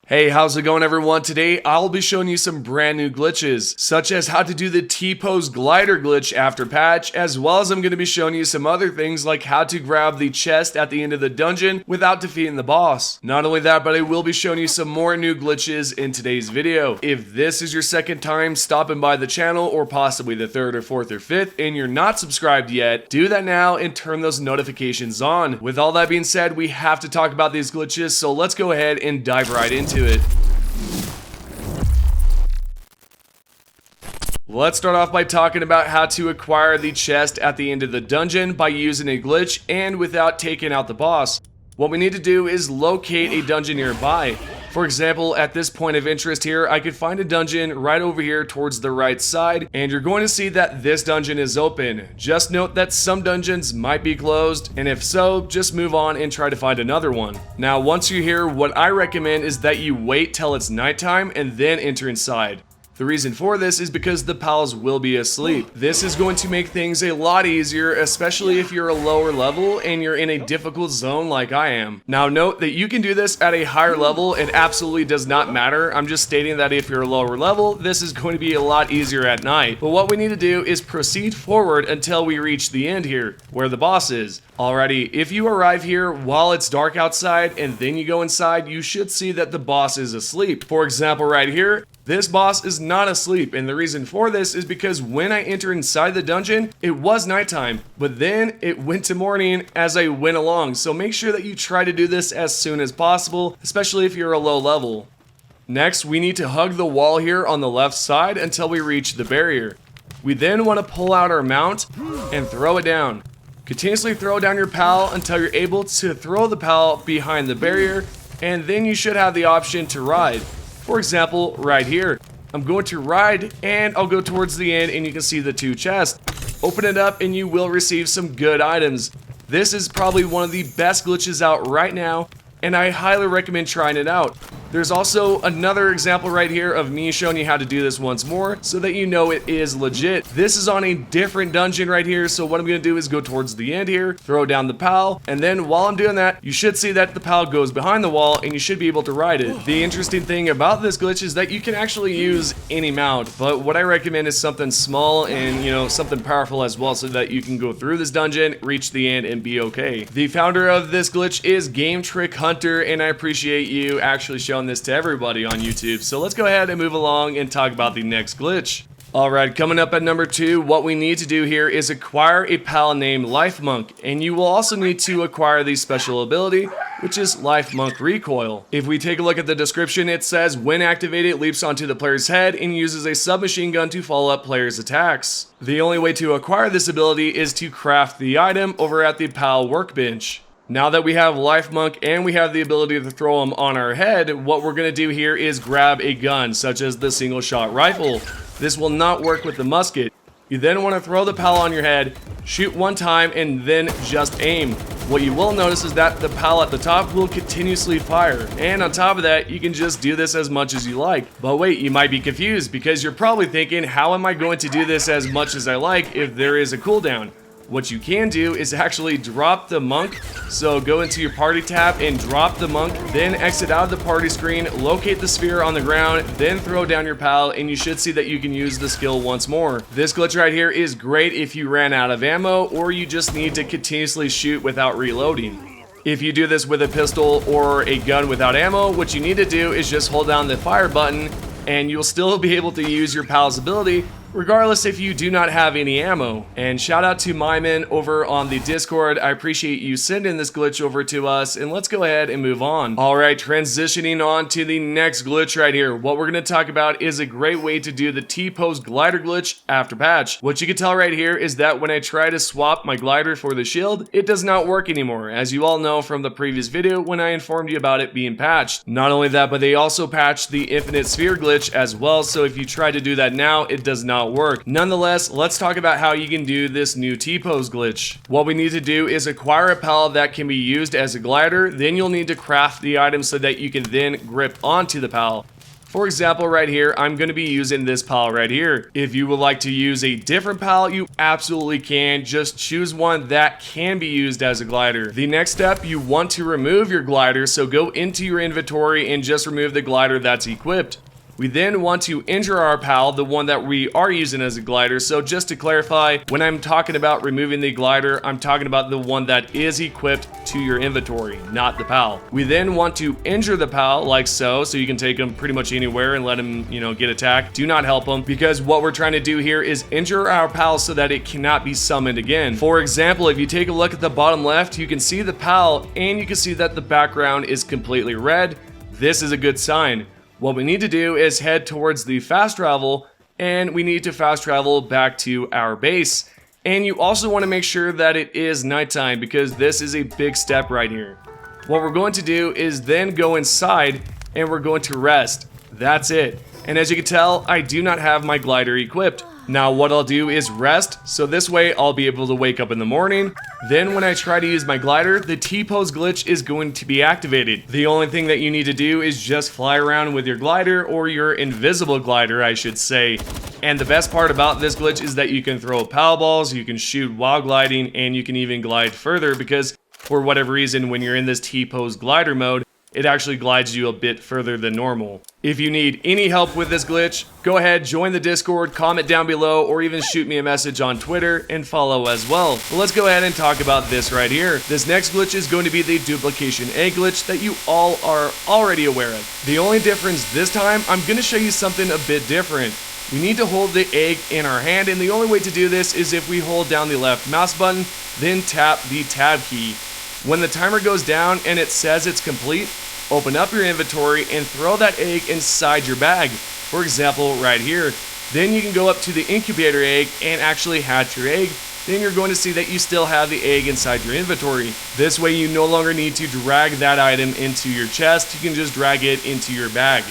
Hey, how's it going everyone? Today I'll be showing you some brand new glitches, such as how to do the T-pose glider glitch after patch, as well as I'm going to be showing you some other things like how to grab the chest at the end of the dungeon without defeating the boss. Not only that, but I will be showing you some more new glitches in today's video. If this is your second time stopping by the channel, or possibly the third or fourth or fifth, and you're not subscribed yet, do that now and turn those notifications on. With all that being said, we have to talk about these glitches, so let's go ahead and dive right into it. Let's start off by talking about how to acquire the chest at the end of the dungeon by using a glitch and without taking out the boss. What we need to do is locate a dungeon nearby. For example, at this point of interest here, I could find a dungeon right over here towards the right side, and you're going to see that this dungeon is open. Just note that some dungeons might be closed, and if so, just move on and try to find another one. Now, once you're here, what I recommend is that you wait till it's nighttime and then enter inside. The reason for this is because the pals will be asleep. This is going to make things a lot easier, especially if you're a lower level and you're in a difficult zone like I am. Now note that you can do this at a higher level. It absolutely does not matter. I'm just stating that if you're a lower level, this is going to be a lot easier at night. But what we need to do is proceed forward until we reach the end here, where the boss is. Alrighty, if you arrive here while it's dark outside and then you go inside, you should see that the boss is asleep. For example, right here, this boss is not asleep, and the reason for this is because when I enter inside the dungeon, it was nighttime, but then it went to morning as I went along. So make sure that you try to do this as soon as possible, especially if you're a low level. Next, we need to hug the wall here on the left side until we reach the barrier. We then want to pull out our mount and throw it down. Continuously throw down your pal until you're able to throw the pal behind the barrier, and then you should have the option to ride. For example, right here, I'm going to ride and I'll go towards the end and you can see the two chests. Open it up and you will receive some good items. This is probably one of the best glitches out right now, and I highly recommend trying it out. There's also another example right here of me showing you how to do this once more so that you know it is legit. This is on a different dungeon right here, so what I'm going to do is go towards the end here, throw down the pal, and then while I'm doing that, you should see that the pal goes behind the wall and you should be able to ride it. The interesting thing about this glitch is that you can actually use any mount, but what I recommend is something small and, something powerful as well so that you can go through this dungeon, reach the end, and be okay. The founder of this glitch is Game Trick Hunter, and I appreciate you actually showing this to everybody on YouTube. So let's go ahead and move along and talk about the next glitch. Alright, coming up at number 2, what we need to do here is acquire a pal named Lifmunk, and you will also need to acquire the special ability, which is Lifmunk Recoil. If we take a look at the description, it says when activated, it leaps onto the player's head and uses a submachine gun to follow up players' attacks. The only way to acquire this ability is to craft the item over at the pal workbench. Now that we have Lifmunk and we have the ability to throw them on our head, what we're going to do here is grab a gun, such as the single shot rifle. This will not work with the musket. You then want to throw the pal on your head, shoot one time, and then just aim. What you will notice is that the pal at the top will continuously fire, and on top of that, you can just do this as much as you like. But wait, you might be confused because you're probably thinking, how am I going to do this as much as I like if there is a cooldown? What you can do is actually drop the monk. So go into your party tab and drop the monk, then exit out of the party screen, locate the sphere on the ground, then throw down your pal, and you should see that you can use the skill once more. This glitch right here is great if you ran out of ammo or you just need to continuously shoot without reloading. If you do this with a pistol or a gun without ammo, what you need to do is just hold down the fire button and you'll still be able to use your pal's ability regardless if you do not have any ammo. And shout out to Myman over on the Discord. I appreciate you sending this glitch over to us, and let's go ahead and move on. Alright, transitioning on to the next glitch right here. What we're going to talk about is a great way to do the T-pose glider glitch after patch. What you can tell right here is that when I try to swap my glider for the shield, it does not work anymore, as you all know from the previous video when I informed you about it being patched. Not only that, but they also patched the infinite sphere glitch as well, so if you try to do that now, it does not work. Nonetheless, let's talk about how you can do this new T-pose glitch. What we need to do is acquire a pal that can be used as a glider, then you'll need to craft the item so that you can then grip onto the pal. For example, right here, I'm going to be using this pal right here. If you would like to use a different pal, you absolutely can. Just choose one that can be used as a glider. The next step, you want to remove your glider, so go into your inventory and just remove the glider that's equipped. We then want to injure our pal, the one that we are using as a glider. So just to clarify, when I'm talking about removing the glider, I'm talking about the one that is equipped to your inventory, not the pal. We then want to injure the pal like so you can take him pretty much anywhere and let him, get attacked. Do not help him, because what we're trying to do here is injure our pal so that it cannot be summoned again. For example, if you take a look at the bottom left, you can see the pal and you can see that the background is completely red. This is a good sign. What we need to do is head towards the fast travel, and we need to fast travel back to our base. And you also want to make sure that it is nighttime, because this is a big step right here. What we're going to do is then go inside and we're going to rest. That's it. And as you can tell, I do not have my glider equipped. Now what I'll do is rest, so this way I'll be able to wake up in the morning. Then when I try to use my glider, the T-pose glitch is going to be activated. The only thing that you need to do is just fly around with your glider, or your invisible glider, I should say. And the best part about this glitch is that you can throw pal balls, you can shoot while gliding, and you can even glide further, because for whatever reason, when you're in this T-pose glider mode, it actually glides you a bit further than normal. If you need any help with this glitch, go ahead, join the Discord, comment down below, or even shoot me a message on Twitter and follow as well. But let's go ahead and talk about this right here. This next glitch is going to be the duplication egg glitch that you all are already aware of. The only difference this time, I'm going to show you something a bit different. We need to hold the egg in our hand, and the only way to do this is if we hold down the left mouse button, then tap the tab key. When the timer goes down and it says it's complete, open up your inventory and throw that egg inside your bag. For example, right here. Then you can go up to the incubator egg and actually hatch your egg. Then you're going to see that you still have the egg inside your inventory. This way you no longer need to drag that item into your chest, you can just drag it into your bag.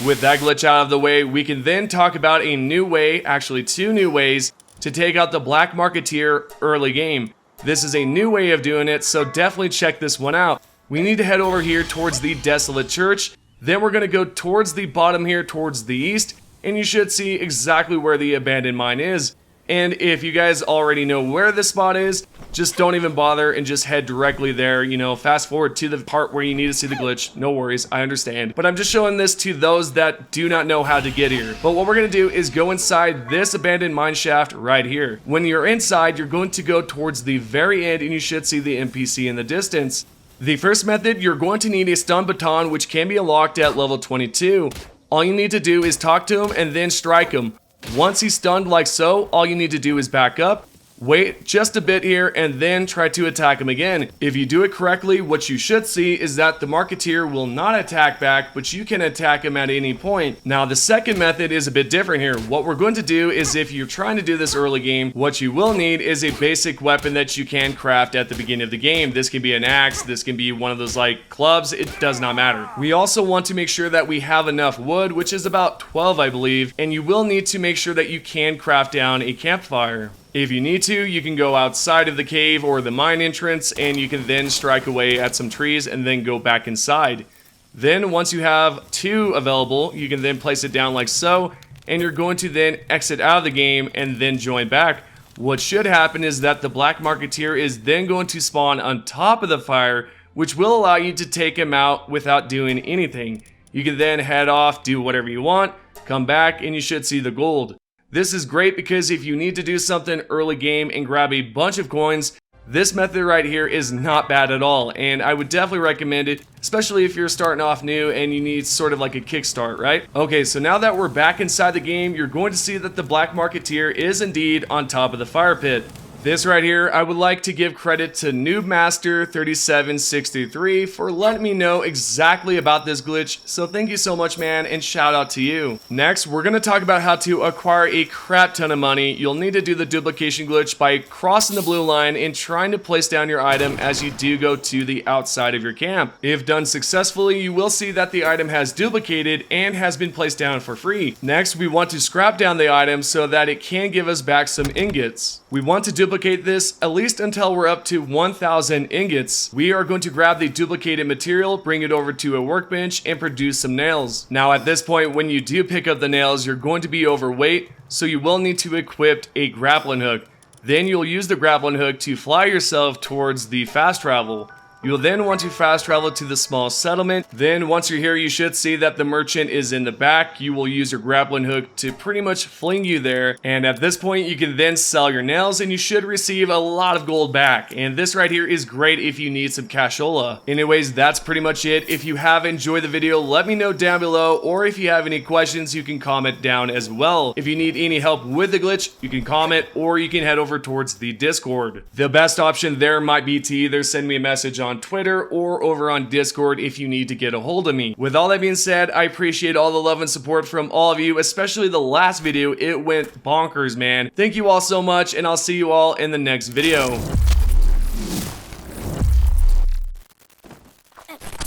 With that glitch out of the way, we can then talk about a new way, actually two new ways, to take out the Black Marketeer early game. This is a new way of doing it, so definitely check this one out. We need to head over here towards the Desolate Church, then we're going to go towards the bottom here towards the east, and you should see exactly where the abandoned mine is. And if you guys already know where this spot is, just don't even bother and just head directly there. Fast forward to the part where you need to see the glitch. No worries, I understand. But I'm just showing this to those that do not know how to get here. But what we're going to do is go inside this abandoned mine shaft right here. When you're inside, you're going to go towards the very end and you should see the NPC in the distance. The first method, you're going to need a stun baton, which can be unlocked at level 22. All you need to do is talk to him and then strike him. Once he's stunned like so, all you need to do is back up, wait just a bit here, and then try to attack him again. If you do it correctly, what you should see is that the Marketeer will not attack back, but you can attack him at any point. Now, the second method is a bit different here. What we're going to do is, if you're trying to do this early game, what you will need is a basic weapon that you can craft at the beginning of the game. This can be an axe, this can be one of those like clubs, it does not matter. We also want to make sure that we have enough wood, which is about 12 I believe, and you will need to make sure that you can craft down a campfire. If you need to, you can go outside of the cave or the mine entrance, and you can then strike away at some trees and then go back inside. Then once you have 2 available, you can then place it down like so, and you're going to then exit out of the game and then join back. What should happen is that the Black Marketeer is then going to spawn on top of the fire, which will allow you to take him out without doing anything. You can then head off, do whatever you want, come back, and you should see the gold. This is great because if you need to do something early game and grab a bunch of coins, this method right here is not bad at all, and I would definitely recommend it, especially if you're starting off new and you need sort of like a kickstart, right? Okay, so now that we're back inside the game, you're going to see that the Black Marketeer is indeed on top of the fire pit. This right here, I would like to give credit to Noobmaster3763 for letting me know exactly about this glitch, so thank you so much, man, and shout out to you. Next, we're going to talk about how to acquire a crap ton of money. You'll need to do the duplication glitch by crossing the blue line and trying to place down your item as you do go to the outside of your camp. If done successfully, you will see that the item has duplicated and has been placed down for free. Next, we want to scrap down the item so that it can give us back some ingots. We want to duplicate duplicate this, at least until we're up to 1,000 ingots, we are going to grab the duplicated material, bring it over to a workbench, and produce some nails. Now at this point, when you do pick up the nails, you're going to be overweight, so you will need to equip a grappling hook. Then you'll use the grappling hook to fly yourself towards the fast travel. You'll then want to fast travel to the small settlement. Then once you're here, you should see that the merchant is in the back. You will use your grappling hook to pretty much fling you there. And at this point, you can then sell your nails and you should receive a lot of gold back. And this right here is great if you need some cashola. Anyways, that's pretty much it. If you have enjoyed the video, let me know down below. Or if you have any questions, you can comment down as well. If you need any help with the glitch, you can comment or you can head over towards the Discord. The best option there might be to either send me a message on Twitter or over on Discord if you need to get a hold of me. With all that being said, I appreciate all the love and support from all of you, especially the last video. It went bonkers, man. Thank you all so much, and I'll see you all in the next video.